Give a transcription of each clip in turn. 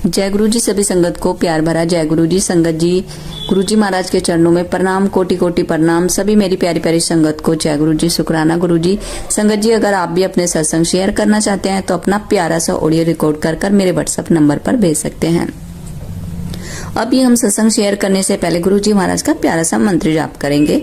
जय गुरु जी। सभी संगत को प्यार भरा जय गुरु जी। संगत जी, गुरु जी महाराज के चरणों में प्रणाम, कोटि कोटि प्रणाम। सभी मेरी प्यारी प्यारी संगत को जय गुरु जी, शुक्राना गुरु जी। संगत जी, अगर आप भी अपने सत्संग शेयर करना चाहते हैं तो अपना प्यारा सा ऑडियो रिकॉर्ड कर मेरे व्हाट्सएप नंबर पर भेज सकते हैं। अभी हम सत्संग शेयर करने से पहले गुरु जी महाराज का प्यारा सा मंत्र जाप करेंगे।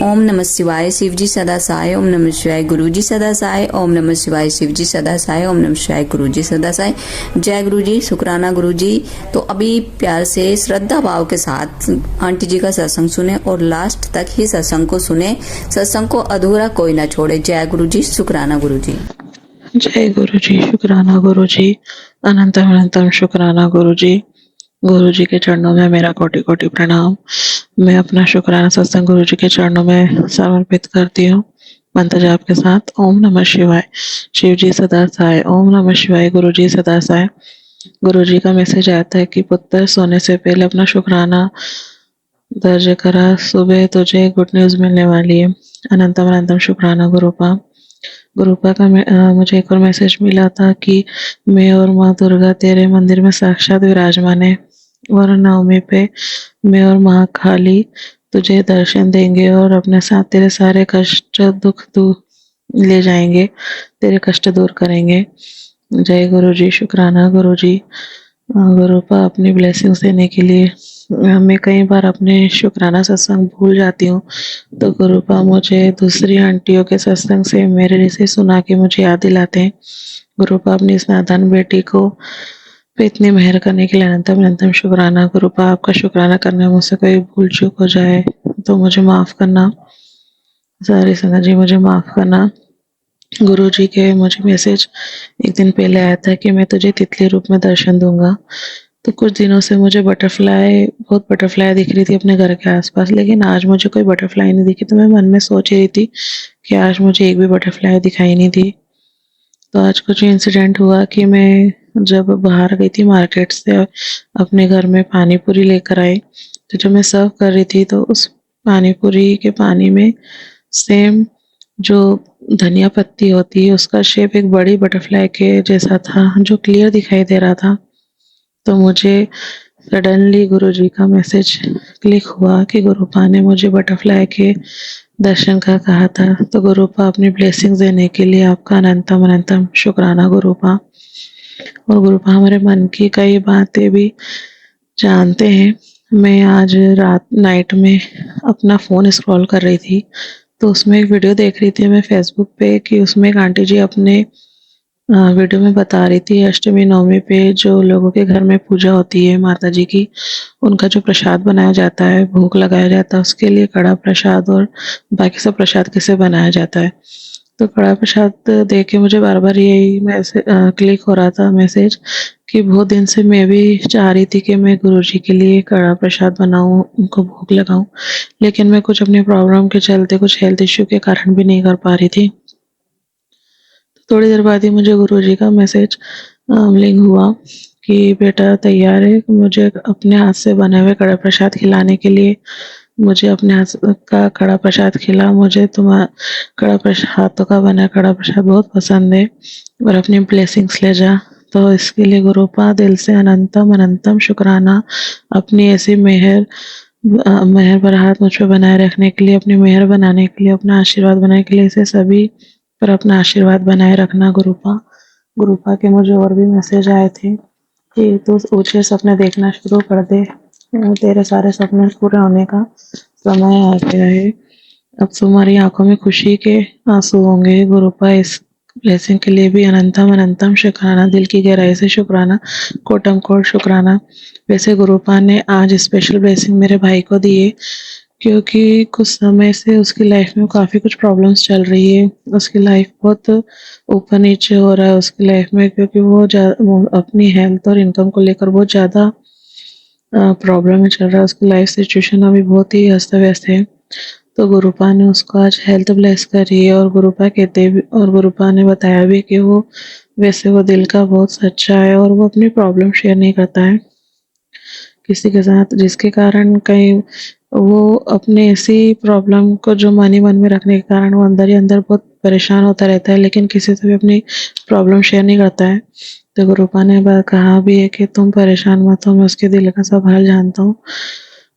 ओम नमः शिवाय, शिव जी सदा सहाय। ओम नमः शिवाय, गुरु जी सदा सहाय। ओम नमः शिवाय, शिव जी सदा सहाय। ओम नमः शिवाय, गुरु जी सदा सहाय। जय गुरु जी, शुक्राना गुरु जी। तो अभी प्यार से श्रद्धा भाव के साथ आंटी जी का सत्संग सुने और लास्ट तक ही सत्संग को सुने। सत्संग को अधूरा कोई ना छोड़े। जय गुरु जी, शुक्राना गुरु जी। जय गुरु जी, शुक्राना गुरु जी। अनंतम अनंतम शुक्राना गुरु जी। गुरु जी के चरणों में मेरा कोटि कोटि प्रणाम। मैं अपना शुक्राना सत्संग गुरु जी के चरणों में समर्पित करती हूँ मंत्र जाप के साथ। ओम नमः शिवाय, शिव जी सदा सहाय। ओम नमः शिवाय, गुरु जी सदा सहाय। गुरु जी का मैसेज आता है कि पुत्र, सोने से पहले अपना शुक्राना दर्ज करा, सुबह तुझे गुड न्यूज मिलने वाली है। अनंतम अनंतम शुक्राना गुरुपा का मुझे एक और मैसेज मिला था कि मैं और माँ दुर्गा तेरे मंदिर में साक्षात विराजमान है और नवमी पे मैं और माँ खाली तुझे दर्शन देंगे और अपने साथ तेरे सारे कष्ट दुख ले जाएंगे, तेरे कष्ट दूर करेंगे। जय गुरु जी, शुक्राना गुरु जी। गुरुपा अपनी ब्लेसिंग्स देने के लिए मैं कई बार अपने शुक्राना सत्संग भूल जाती हूँ, तो गुरुपा मुझे दूसरी आंटियों के सत्संग से मेरे से सुना के मुझे याद दिलाते हैं। गुरुपा अपनी इस नादान बेटी को पे इतनी मेहर करने के लिए अनंतम अनंतम शुक्राना। गुरुपा, आपका शुक्राना करने में मुझसे कोई भूल चूक हो जाए तो मुझे माफ करना। सारी संगत जी, मुझे माफ करना। गुरु जी के मुझे मैसेज एक दिन पहले आया था कि मैं तुझे तितली रूप में दर्शन दूंगा। तो कुछ दिनों से मुझे बहुत बटरफ्लाई दिख रही थी अपने घर के आसपास, लेकिन आज मुझे कोई बटरफ्लाई नहीं दिखी। तो मैं मन में सोच रही थी कि आज मुझे एक भी बटरफ्लाई दिखाई नहीं दी। तो आज कुछ इंसिडेंट हुआ कि मैं जब बाहर गई थी मार्केट से अपने घर में पानी पूरी लेकर आई, तो जब मैं सर्व कर रही थी तो उस पानी पूरी के पानी में सेम जो धनिया पत्ती होती है उसका शेप एक बड़ी बटरफ्लाई के जैसा था, जो क्लियर दिखाई दे रहा था। तो मुझे सडनली गुरु जी का मैसेज क्लिक हुआ कि गुरुपा ने मुझे बटरफ्लाई के दर्शन का कहा था। तो गुरुपा, अपनी ब्लेसिंग्स देने के लिए आपका अनंतम अनंतम शुक्राना गुरुपा। और गुरुपा हमारे मन की कई बातें भी जानते हैं। मैं आज नाइट में अपना फोन स्क्रॉल कर रही थी, तो उसमें एक वीडियो देख रही थी मैं फेसबुक पे कि उसमें एक आंटी जी अपने वीडियो में बता रही थी अष्टमी नवमी पे जो लोगों के घर में पूजा होती है माता जी की, उनका जो प्रसाद बनाया जाता है, भोग लगाया जाता है, उसके लिए कड़ा प्रसाद और बाकी सब प्रसाद कैसे बनाया जाता है। तो कड़ा प्रसाद देख के मुझे बार बार यही मैसेज क्लिक हो रहा था मैसेज कि बहुत दिन से मैं भी चाह रही थी कि मैं गुरु जी के लिए कड़ा प्रसाद बनाऊं, उनको भोग लगाऊं, लेकिन मैं कुछ अपनी प्रॉब्लम के चलते, कुछ हेल्थ इश्यू के कारण भी नहीं कर पा रही थी। थोड़ी देर बाद ही मुझे गुरु जी का मैसेज लिंक हुआ कि बेटा तैयार है मुझे अपने हाथ से बने हुए कड़ा प्रसाद खिलाने के लिए। मुझे अपने हाथ का कड़ा प्रसाद खिला, मुझे तुम्हारा हाथों का बना कड़ा प्रसाद बहुत पसंद है और अपनी ब्लेसिंग्स ले जा। तो इसके लिए गुरुपा दिल से अनंतम अनंतम शुक्राना। अपनी ऐसी मेहर भरा हाथ मुझ पर बनाए रखने के लिए, अपनी मेहर बनाने के लिए, अपना आशीर्वाद बनाने के लिए, इसे सभी पर अपना आशीर्वाद बनाए रखना गुरुपा। गुरुपा के मुझे और भी मैसेज आए थे कि तू ऊंचे सपने देखना शुरू कर दे, तेरे सारे सपने पूरे होने का समय आ गया है। अब तुम्हारी आंखों में खुशी के आंसू होंगे। गुरुपा, इस ब्लेसिंग के लिए भी अनंतम अनंतम शुक्राना, दिल की गहराई से शुक्राना, कोटम कोट शुक्राना। वैसे गुरुपा ने आज स्पेशल ब्लेसिंग मेरे भाई को दी है, क्योंकि कुछ समय से उसकी लाइफ में काफ़ी कुछ प्रॉब्लम्स चल रही है। उसकी लाइफ बहुत ऊपर नीचे हो रहा है उसकी लाइफ में, क्योंकि वो अपनी हेल्थ और इनकम को लेकर बहुत ज़्यादा प्रॉब्लम में चल रहा है। उसकी लाइफ सिचुएशन अभी बहुत ही अस्त व्यस्त है। तो गुरुपा ने उसको आज हेल्थ ब्लेस करी है और गुरुपा ने बताया भी कि वो दिल का बहुत सच्चा है और वो अपनी प्रॉब्लम शेयर नहीं करता है किसी के साथ, जिसके कारण कहीं वो अपने ऐसी प्रॉब्लम को जो मन ही मन में रखने के कारण वो अंदर ही अंदर बहुत परेशान होता रहता है, लेकिन किसी से भी अपनी प्रॉब्लम शेयर नहीं करता है। तो गुरुपा ने कहा भी है कि तुम परेशान मत हो, मैं उसके दिल का सब हाल जानता हूँ।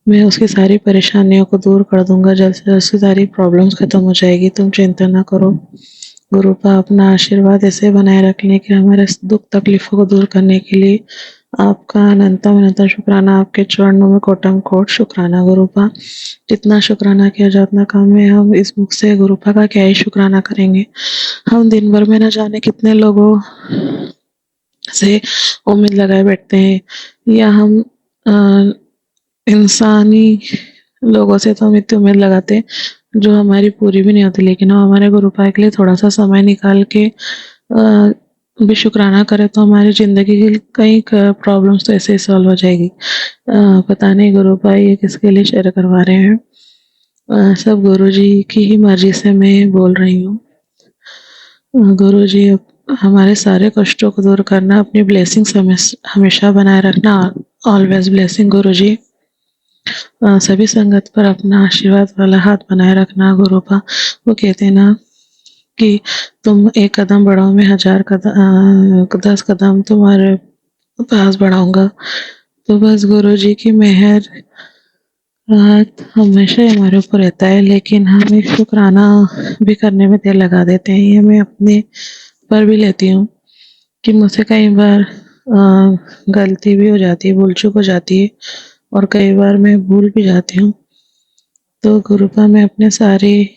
मैं उसकी सारी परेशानियों को दूर कर दूंगा, जल्द से जल्द उसकी सारी प्रॉब्लम्स खत्म हो जाएगी, तुम चिंता ना करो। गुरुपा अपना आशीर्वाद ऐसे बनाए रखने के, हमारे दुख तकलीफों को दूर करने के लिए आपका अनंतम अनंतम शुक्राना, आपके चरणों में कोटम कोट शुक्राना गुरुपा। जितना शुक्राना किया जाए उतना कम है। हम इस मुख से गुरुपा का क्या ही शुक्राना करेंगे। हम दिन भर में न जाने कितने लोगों से उम्मीद लगाए बैठते हैं, या हम इंसानी लोगों से तो हम इतनी उम्मीद लगाते हैं जो हमारी पूरी भी नहीं होती, लेकिन हम हमारे गुरुपा के लिए थोड़ा सा समय निकाल के भी शुक्राना करें तो हमारी ज़िंदगी की कई प्रॉब्लम्स तो ऐसे ही सॉल्व हो जाएगी। पता नहीं गुरुपा ये किसके लिए शेयर करवा रहे हैं। सब गुरुजी की ही मर्जी से मैं बोल रही हूँ। गुरुजी हमारे सारे कष्टों को दूर करना, अपनी ब्लेसिंग्स हमेशा बनाए रखना, ऑलवेज ब्लेसिंग गुरुजी। सभी संगत पर अपना आशीर्वाद वाला हाथ बनाए रखना गुरुपा। वो कहते हैं ना कि तुम एक कदम बढ़ाओ, मैं 1000 कदम 10 कदम तुम्हारे पास बढ़ाऊंगा। तो बस गुरुजी की मेहर राहत हमेशा ही हमारे ऊपर रहता है, लेकिन हम एक शुक्राना भी करने में देर लगा देते हैं। ये मैं अपने पर भी लेती हूँ कि मुझसे कई बार गलती भी हो जाती है, भूल चूक हो जाती है, और कई बार मैं भूल भी जाती हूँ। तो गुरुपा मैं अपने सारी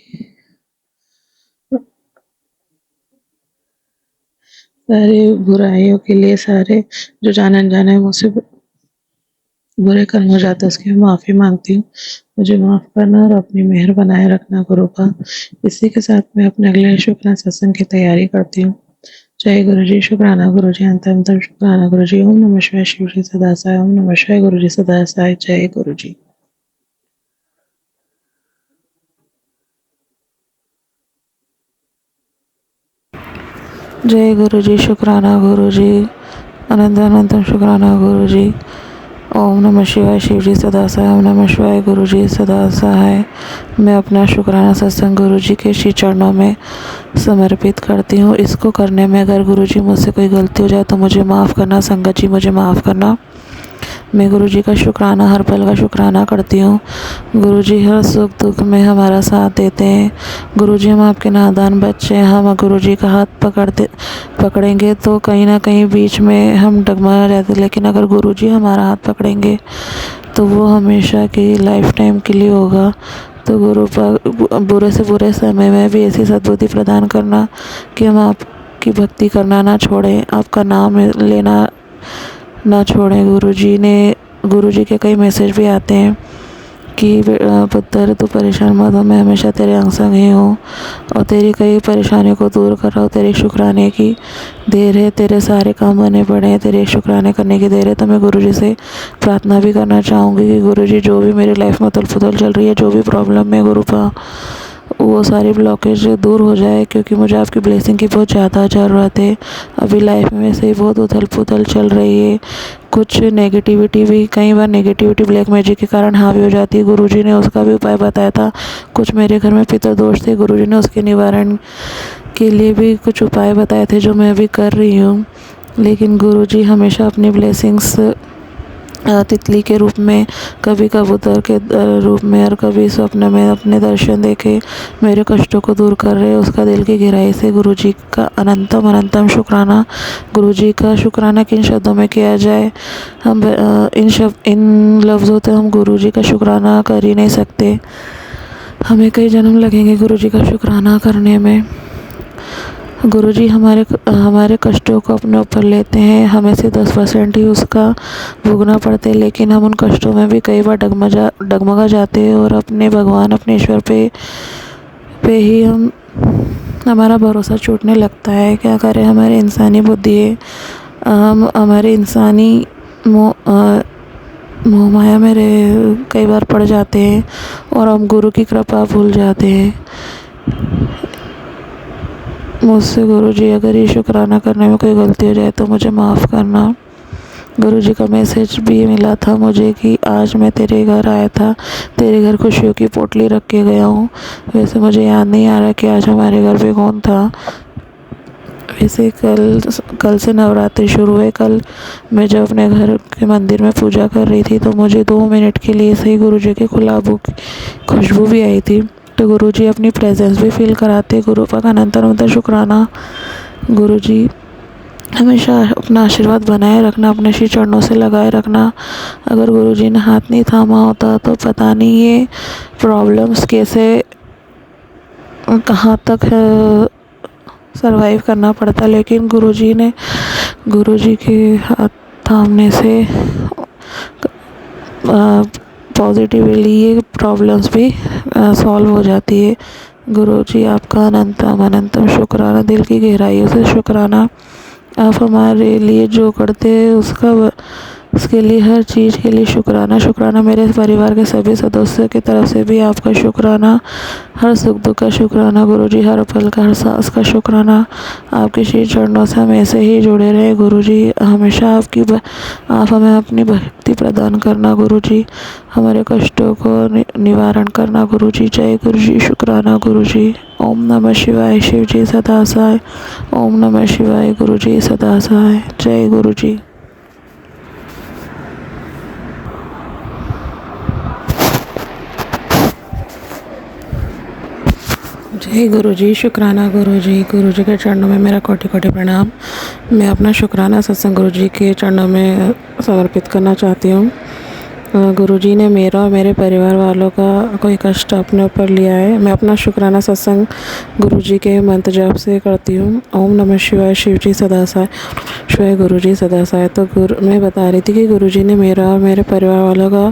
बुराइयों के लिए, सारे जो जाने अनजाने मुझसे बुरे कर्म हो जाते हैं उसकी माफ़ी मांगती हूँ। मुझे माफ़ करना और अपनी मेहर बनाए रखना गुरुपा। इसी के साथ मैं अपने अगले शुक्राना सत्संग की तैयारी करती हूँ। जय गुरु जी। शुक्राना गुरु जी। अंतम शुक्राना गुरु जी। ओम नमः शिवाय। शिव जी सदा साई। ओम नमः शिवाय। गुरु जी सदा साई। जय गुरु जी। जय गुरु जी। शुक्राना गुरु जी। अनंत अनंतम शुक्राना गुरु जी। ओम नमः शिवाय। शिव जी सदा सहाय। ओम नमः शिवाय। गुरु जी सदा सहाय। मैं अपना शुक्राना सत्संग गुरु जी के श्री चरणों में समर्पित करती हूँ। इसको करने में अगर गुरु जी मुझसे कोई गलती हो जाए तो मुझे माफ़ करना। संगत जी मुझे माफ़ करना। मैं गुरु जी का शुक्राना, हर पल का शुक्राना करती हूँ। गुरु जी हर सुख दुख में हमारा साथ देते हैं। गुरु जी हम आपके नादान बच्चे हैं, हम गुरु जी का हाथ पकड़ेंगे तो कहीं ना कहीं बीच में हम डगमगा जाते, लेकिन अगर गुरु जी हमारा हाथ पकड़ेंगे तो वो हमेशा की लाइफ टाइम के लिए होगा। तो गुरु पर बुरे से बुरे समय में भी ऐसी सद्बुद्धि प्रदान करना कि हम आपकी भक्ति करना ना छोड़ें, आपका नाम लेना ना छोड़ें। गुरु जी के कई मैसेज भी आते हैं कि पुत्र तू परेशान मत हो, मैं हमेशा तेरे अंग संग ही हूँ और तेरी कई परेशानियों को दूर कर रहा हूँ। तेरे शुक्राने की देर है, तेरे सारे काम बने पड़े हैं, तेरे शुक्राने करने की देर है। तो मैं गुरु जी से प्रार्थना भी करना चाहूँगी कि गुरु जी जो भी मेरी लाइफ में उथल पुथल चल रही है, जो भी प्रॉब्लम है गुरुपा, वो सारी ब्लॉकेज दूर हो जाए, क्योंकि मुझे आपकी ब्लेसिंग की बहुत ज़्यादा ज़रूरत है। अभी लाइफ में से ही बहुत उथल पुथल चल रही है। कुछ नेगेटिविटी भी, कई बार नेगेटिविटी ब्लैक मैजिक के कारण हावी हो जाती है। गुरुजी ने उसका भी उपाय बताया था। कुछ मेरे घर में पितर दोष थे, गुरुजी ने उसके निवारण के लिए भी कुछ उपाय बताए थे जो मैं अभी कर रही हूँ। लेकिन गुरुजी हमेशा अपनी ब्लेसिंग्स तितली के रूप में, कभी कबूतर के रूप में और कभी स्वप्न में अपने दर्शन देके मेरे कष्टों को दूर कर रहे हैं। उसका दिल की गहराई से गुरुजी का अनंतम अनंतम शुक्राना। गुरुजी का शुक्राना किन शब्दों में किया जाए, हम इन लफ्ज़ों से हम गुरुजी का शुक्राना कर ही नहीं सकते। हमें कई जन्म लगेंगे गुरुजी का शुक्राना करने में। गुरुजी हमारे कष्टों को अपने ऊपर लेते हैं, हमें से 10% ही उसका भोगना पड़ता है, लेकिन हम उन कष्टों में भी कई बार डगमगा जाते हैं और अपने भगवान, अपने ईश्वर पे ही हमारा भरोसा छूटने लगता है। क्या करें, हमारे इंसानी बुद्धि है, हम हमारे इंसानी मोह माया में कई बार पड़ जाते हैं और हम गुरु की कृपा भूल जाते हैं। मुझसे गुरुजी अगर ये शुक्राना करने में कोई गलती हो जाए तो मुझे माफ़ करना। गुरुजी का मैसेज भी मिला था मुझे कि आज मैं तेरे घर आया था, तेरे घर खुशियों की पोटली रख के गया हूँ। वैसे मुझे याद नहीं आ रहा कि आज हमारे घर पे कौन था। वैसे कल से नवरात्रि शुरू है। कल मैं जब अपने घर के मंदिर में पूजा कर रही थी तो मुझे 2 मिनट के लिए सही गुरुजी के गुलाबों की खुशबू भी आई थी। तो गुरुजी अपनी प्रेजेंस भी फील कराते। गुरु का अनंत अनंत शुक्राना। गुरुजी हमेशा अपना आशीर्वाद बनाए रखना, अपने श्री चरणों से लगाए रखना। अगर गुरुजी ने हाथ नहीं थामा होता तो पता नहीं ये प्रॉब्लम्स कैसे कहाँ तक सरवाइव करना पड़ता। लेकिन गुरुजी के हाथ थामने से पॉजिटिवली ये प्रॉब्लम्स भी सॉल्व हो जाती है। गुरुजी आपका अनंतम अनंतम शुक्राना, दिल की गहराइयों से शुक्राना। आप हमारे लिए जो करते हैं उसके लिए, हर चीज़ के लिए शुक्राना। शुक्राना मेरे परिवार के सभी सदस्यों की तरफ से भी आपका शुक्राना। हर सुख दुख का शुक्राना गुरुजी, हर पल का, हर सांस का शुक्राना। आपके श्री चरणों से हम ऐसे ही जुड़े रहे गुरुजी। हमेशा आप हमें अपनी भक्ति प्रदान करना गुरुजी, हमारे कष्टों को निवारण करना गुरुजी। जय गुरुजी, शुक्राना गुरुजी। ओम नमः शिवाय, शिव जी सदा सहाय। ओम नमः शिवाय, गुरुजी सदा सहाय। जय गुरुजी। जय गुरुजी, शुक्राना गुरुजी। गुरुजी के चरणों में मेरा कोटि कोटि प्रणाम। मैं अपना शुक्राना सत्संग गुरुजी के चरणों में समर्पित करना चाहती हूँ। गुरुजी ने मेरा और मेरे परिवार वालों का कोई कष्ट अपने ऊपर लिया है। मैं अपना शुक्राना सत्संग गुरुजी के मंत्र जप से करती हूँ। ओम नमः शिवाय, शिव जी सदा सहाय। शिवाय गुरुजी सदा सहाय। तो मैं बता रही थी कि गुरुजी ने मेरा और मेरे परिवार वालों का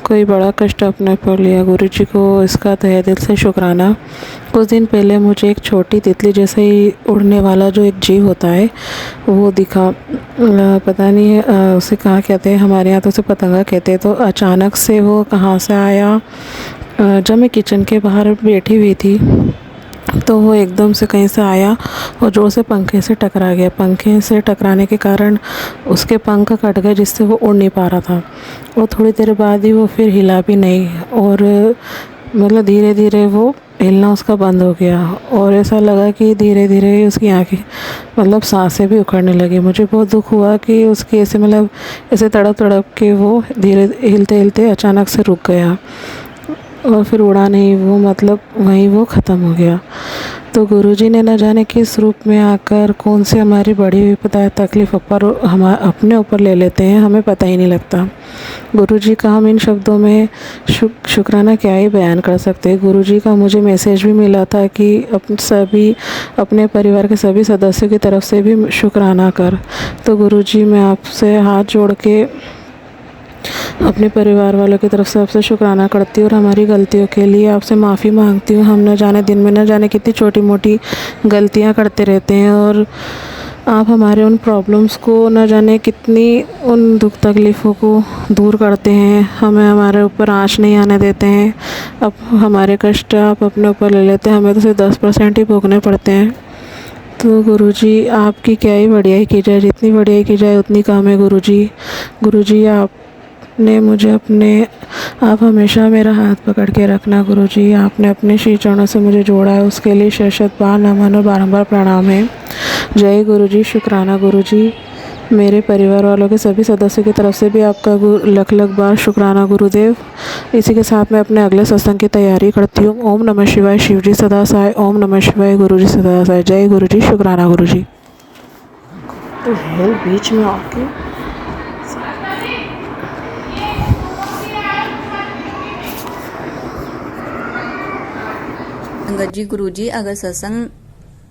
कोई बड़ा कष्ट अपने ऊपर लिया। गुरुजी को इसका तहे दिल से शुक्राना। कुछ दिन पहले मुझे एक छोटी तितली जैसे ही उड़ने वाला जो एक जीव होता है वो दिखा। पता नहीं उसे कहाँ कहते हैं, हमारे यहाँ तो उसे पतंगा कहते हैं। तो अचानक से वो कहाँ से आया, जब मैं किचन के बाहर बैठी हुई थी तो वो एकदम से कहीं से आया और जोर से पंखे से टकरा गया। पंखे से टकराने के कारण उसके पंख कट गए, जिससे वो उड़ नहीं पा रहा था। और थोड़ी देर बाद ही वो फिर हिला भी नहीं, और मतलब धीरे धीरे वो हिलना उसका बंद हो गया। और ऐसा लगा कि धीरे धीरे उसकी आँखें मतलब सांसें भी उखड़ने लगी। मुझे बहुत दुख हुआ कि उसकी ऐसे मतलब ऐसे तड़प तड़प के वो धीरे हिलते हिलते अचानक से रुक गया और फिर उड़ा नहीं वो, मतलब वहीं वो ख़त्म हो गया। तो गुरुजी ने न जाने किस रूप में आकर कौन सी हमारी बड़ी विपदा तकलीफ़ पर हम अपने ऊपर ले लेते हैं, हमें पता ही नहीं लगता। गुरुजी का हम इन शब्दों में शुक्राना क्या ही बयान कर सकते हैं। गुरुजी का मुझे मैसेज भी मिला था कि अपने परिवार के सभी सदस्यों की तरफ से भी शुक्राना कर। तो गुरुजी मैं आपसे हाथ जोड़ के अपने परिवार वालों की तरफ से आपसे शुक्राना करती हूँ और हमारी गलतियों के लिए आपसे माफ़ी मांगती हूँ। हम न जाने दिन में न जाने कितनी छोटी मोटी गलतियाँ करते रहते हैं और आप हमारे उन प्रॉब्लम्स को न जाने कितनी उन दुख तकलीफ़ों को दूर करते हैं, हमें हमारे ऊपर आँच नहीं आने देते हैं। अब हमारे कष्ट आप अपने ऊपर ले लेते हैं, हमें तो सिर्फ 10% ही भोगने पड़ते हैं। तो गुरुजी आपकी क्या ही बढ़ियाई की जाए, जितनी बढ़ियाई की जाए उतनी कम है गुरुजी आपने मुझे आप हमेशा मेरा हाथ पकड़ के रखना गुरुजी। आपने अपने श्री चरणों से मुझे जोड़ा है, उसके लिए शत बार नमन और बारंबार प्रणाम है। जय गुरुजी, शुक्राना गुरुजी। मेरे परिवार वालों के सभी सदस्यों की तरफ से भी आपका लख लख बार शुक्राना गुरुदेव। इसी के साथ मैं अपने अगले सत्संग की तैयारी करती हूँ। ओम नमः शिवाय, शिव जी सदा सहाय। ओम नमः शिवाय, गुरुजी सदा सहाय। जय गुरुजी, शुक्राना गुरुजी। तो है बीच में आके संगत जी, गुरुजी अगर सत्संग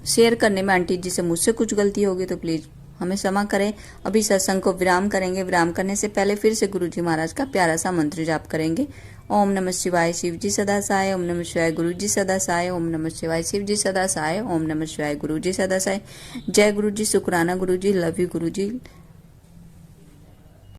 शेयर करने में आंटी जी से मुझसे कुछ गलती होगी तो प्लीज हमें क्षमा करें। अभी सत्संग को विराम करेंगे। विराम करने से पहले फिर से गुरुजी महाराज का प्यारा सा मंत्र जाप करेंगे। ओम नमः शिवाय, शिव जी सदा सहाय। ओम नमः शिवाय, गुरुजी सदा सहाय। ओम नमः शिवाय, शिव जी सदा सहाय। ओम नमः शिवाय, गुरुजी सदा सहाय। जय गुरुजी, शुक्राना गुरुजी, लव यू गुरुजी।